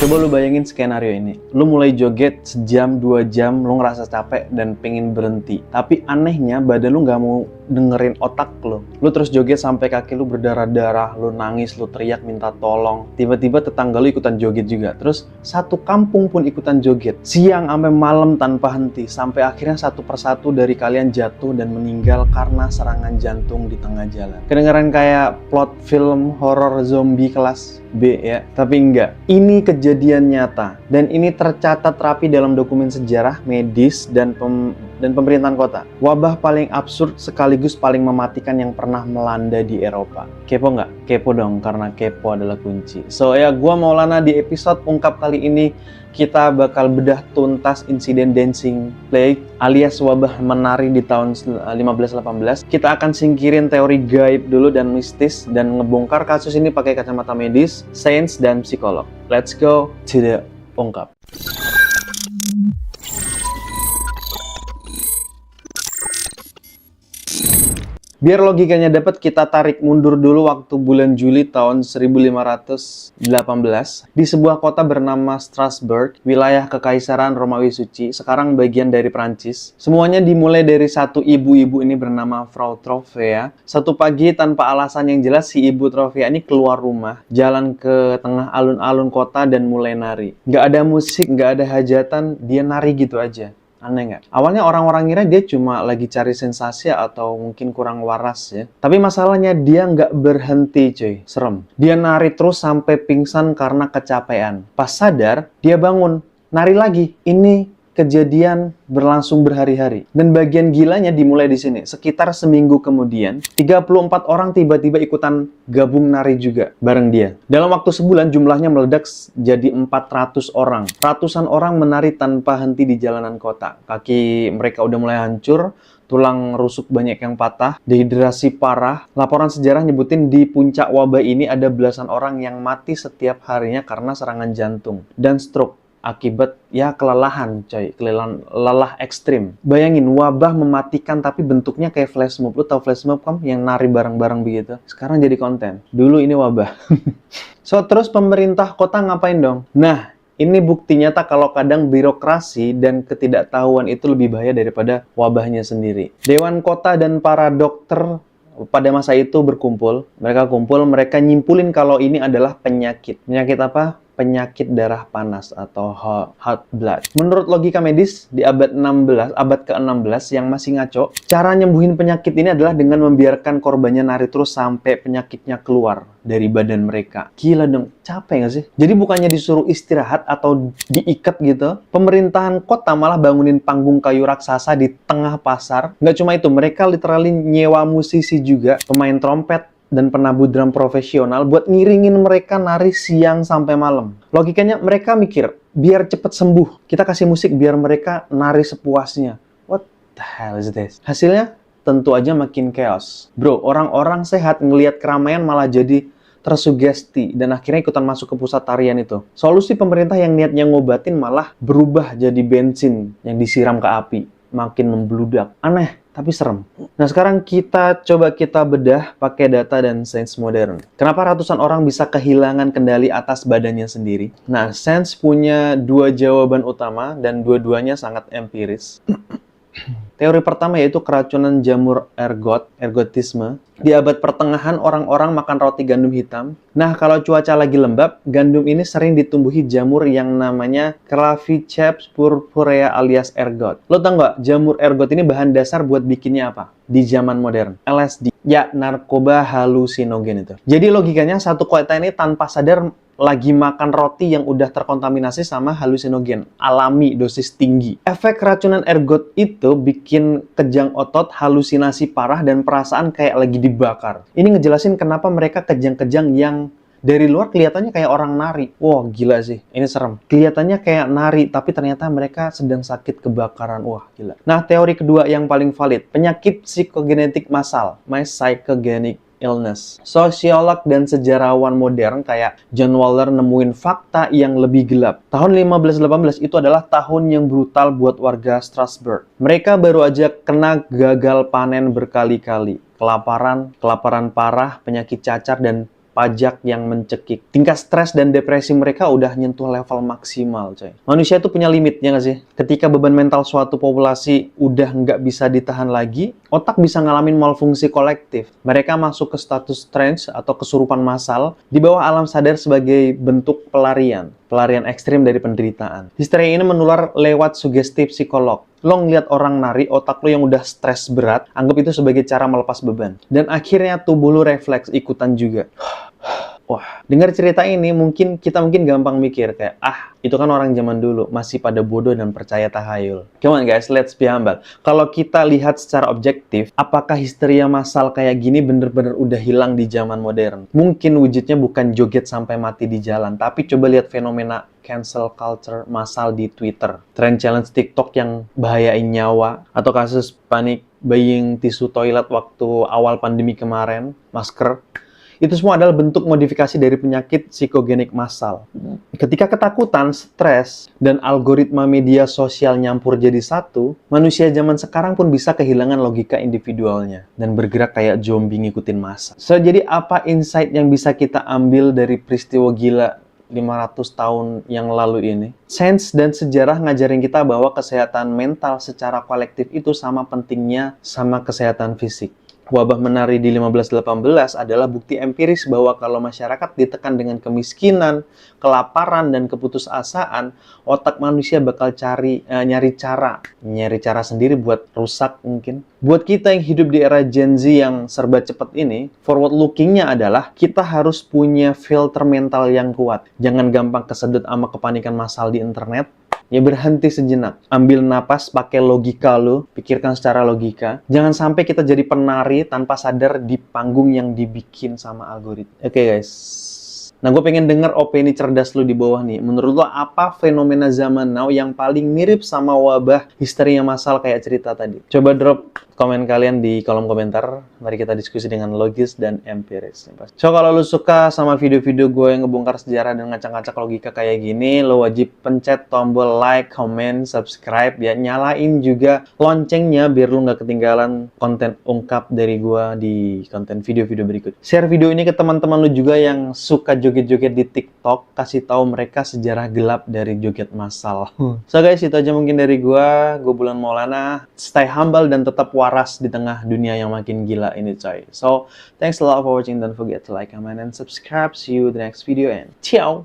Coba lu bayangin skenario ini. Lu mulai joget sejam, 2 jam, lu ngerasa capek dan pengen berhenti. Tapi anehnya badan lu nggak mau dengerin otak lu. Lu terus joget sampai kaki lu berdarah-darah, lu nangis, lu teriak minta tolong. Tiba-tiba tetangga lu ikutan joget juga. Terus satu kampung pun ikutan joget. Siang sampai malam tanpa henti. Sampai akhirnya satu persatu dari kalian jatuh dan meninggal karena serangan jantung di tengah jalan. Kedengeran kayak plot film horor zombie kelas B ya, tapi enggak. Ini kejadian nyata dan ini tercatat rapi dalam dokumen sejarah, medis dan pemerintahan kota. Wabah paling absurd sekaligus paling mematikan yang pernah melanda di Eropa. Kepo nggak? Kepo dong, karena kepo adalah kunci. So ya, gua Maulana di episode ungkap kali ini kita bakal bedah tuntas insiden Dancing Plague alias wabah menari di tahun 1518. Kita akan singkirin teori gaib dulu dan mistis dan ngebongkar kasus ini pakai kacamata medis, sains, dan psikolog. Let's go to the ungkap. Biar logikanya dapat, kita tarik mundur dulu waktu bulan Juli tahun 1518 di sebuah kota bernama Strasbourg, wilayah Kekaisaran Romawi Suci, sekarang bagian dari Prancis. Semuanya dimulai dari satu ibu-ibu ini bernama Frau Trovea. Satu pagi tanpa alasan yang jelas, si ibu Trovea ini keluar rumah, jalan ke tengah alun-alun kota dan mulai nari. Nggak ada musik, nggak ada hajatan, dia nari gitu aja. Aneh nggak? Awalnya orang-orang ngira dia cuma lagi cari sensasi atau mungkin kurang waras ya. Tapi masalahnya dia nggak berhenti cuy. Serem. Dia nari terus sampai pingsan karena kecapean. Pas sadar, dia bangun. Nari lagi. Ini kejadian berlangsung berhari-hari. Dan bagian gilanya dimulai di sini. Sekitar seminggu kemudian, 34 orang tiba-tiba ikutan gabung nari juga bareng dia. Dalam waktu sebulan jumlahnya meledak jadi 400 orang. Ratusan orang menari tanpa henti di jalanan kota. Kaki mereka udah mulai hancur, tulang rusuk banyak yang patah, dehidrasi parah. Laporan sejarah nyebutin di puncak wabah ini ada belasan orang yang mati setiap harinya karena serangan jantung dan stroke. Akibat ya kelelahan coy, lelah ekstrim. Bayangin wabah mematikan tapi bentuknya kayak flash mob. Lu tau flash mob kan yang nari bareng-bareng begitu? Sekarang jadi konten. Dulu ini wabah. So terus pemerintah kota ngapain dong? Nah, ini bukti nyata kalau kadang birokrasi dan ketidaktahuan itu lebih bahaya daripada wabahnya sendiri. Dewan kota dan para dokter pada masa itu berkumpul. Mereka nyimpulin kalau ini adalah penyakit. Penyakit apa? Penyakit darah panas atau hot blood. Menurut logika medis di abad ke-16 yang masih ngaco, cara nyembuhin penyakit ini adalah dengan membiarkan korbannya nari terus sampai penyakitnya keluar dari badan mereka. Gila dong, capek nggak sih? Jadi bukannya disuruh istirahat atau diikat gitu, pemerintahan kota malah bangunin panggung kayu raksasa di tengah pasar. Nggak cuma itu, mereka literally nyewa musisi juga, pemain trompet, dan penabuh drum profesional buat ngiringin mereka nari siang sampai malam. Logikanya mereka mikir, biar cepet sembuh, kita kasih musik biar mereka nari sepuasnya. What the hell is this? Hasilnya tentu aja makin chaos. Bro, orang-orang sehat ngelihat keramaian malah jadi tersugesti dan akhirnya ikutan masuk ke pusat tarian itu. Solusi pemerintah yang niatnya ngobatin malah berubah jadi bensin yang disiram ke api, makin membludak. Aneh, tapi serem. Nah sekarang kita bedah pakai data dan sains modern. Kenapa ratusan orang bisa kehilangan kendali atas badannya sendiri? Nah, sains punya dua jawaban utama dan dua-duanya sangat empiris. Teori pertama yaitu keracunan jamur ergotisme. Di abad pertengahan orang-orang makan roti gandum hitam. Nah, kalau cuaca lagi lembab, gandum ini sering ditumbuhi jamur yang namanya Claviceps purpurea alias ergot. Lo tau nggak, jamur ergot ini bahan dasar buat bikinnya apa? Di zaman modern, LSD. Ya, narkoba halusinogen itu. Jadi logikanya satu kota ini tanpa sadar lagi makan roti yang udah terkontaminasi sama halusinogen alami dosis tinggi. Efek keracunan ergot itu bikin kejang otot, halusinasi parah, dan perasaan kayak lagi dibakar. Ini ngejelasin kenapa mereka kejang-kejang yang dari luar kelihatannya kayak orang nari. Wah, gila sih. Ini serem. Kelihatannya kayak nari, tapi ternyata mereka sedang sakit kebakaran. Wah, gila. Nah, teori kedua yang paling valid. Penyakit psikogenetik massal. Psychogenic illness. Sosiolog dan sejarawan modern kayak John Waller nemuin fakta yang lebih gelap. Tahun 1518 itu adalah tahun yang brutal buat warga Strasbourg. Mereka baru aja kena gagal panen berkali-kali. Kelaparan parah, penyakit cacar, dan pajak yang mencekik. Tingkat stres dan depresi mereka udah nyentuh level maksimal, coy. Manusia tuh punya limitnya nggak sih? Ketika beban mental suatu populasi udah nggak bisa ditahan lagi, otak bisa ngalamin malfungsi kolektif. Mereka masuk ke status trance atau kesurupan massal di bawah alam sadar sebagai bentuk pelarian ekstrim dari penderitaan. Histeria ini menular lewat sugesti psikolog. Lo ngeliat orang nari, otak lo yang udah stres berat, anggap itu sebagai cara melepas beban. Dan akhirnya tubuh lo refleks ikutan juga. Wah, dengar cerita ini kita mungkin gampang mikir kayak, itu kan orang zaman dulu, masih pada bodoh dan percaya tahayul. Come on guys, let's be humble. Kalau kita lihat secara objektif, apakah histeria massal kayak gini bener-bener udah hilang di zaman modern? Mungkin wujudnya bukan joget sampai mati di jalan, tapi coba lihat fenomena cancel culture massal di Twitter, trend challenge TikTok yang bahayain nyawa, atau kasus panik buying tisu toilet waktu awal pandemi kemarin, masker. Itu semua adalah bentuk modifikasi dari penyakit psikogenik massal. Ketika ketakutan, stres, dan algoritma media sosial nyampur jadi satu, manusia zaman sekarang pun bisa kehilangan logika individualnya dan bergerak kayak zombie ngikutin massa. So, jadi apa insight yang bisa kita ambil dari peristiwa gila 500 tahun yang lalu ini? Sains dan sejarah ngajarin kita bahwa kesehatan mental secara kolektif itu sama pentingnya sama kesehatan fisik. Wabah menari di 1518 adalah bukti empiris bahwa kalau masyarakat ditekan dengan kemiskinan, kelaparan, dan keputusasaan, otak manusia bakal nyari cara sendiri buat rusak mungkin. Buat kita yang hidup di era Gen Z yang serba cepat ini, forward looking-nya adalah kita harus punya filter mental yang kuat. Jangan gampang kesedot sama kepanikan massal di internet. Ya berhenti sejenak, ambil napas, pakai logika lo, pikirkan secara logika. Jangan sampai kita jadi penari tanpa sadar di panggung yang dibikin sama algoritma. Oke guys. Nah, gue pengen denger opini cerdas lu di bawah nih. Menurut lo apa fenomena zaman now yang paling mirip sama wabah histeria massal kayak cerita tadi? Coba drop komen kalian di kolom komentar. Mari kita diskusi dengan logis dan empiris. So, kalau lu suka sama video-video gue yang ngebongkar sejarah dan ngacak-ngacak logika kayak gini, lo wajib pencet tombol like, comment, subscribe, ya. Nyalain juga loncengnya biar lu nggak ketinggalan konten ungkap dari gue di konten video-video berikut. Share video ini ke teman-teman lu juga yang suka joget-joget di TikTok, kasih tahu mereka sejarah gelap dari joget massal. So guys, itu aja mungkin dari gue Bulan Maulana. Stay humble dan tetap waras di tengah dunia yang makin gila ini coy. So, thanks a lot for watching. Don't forget to like, comment, and subscribe. See you in the next video and ciao!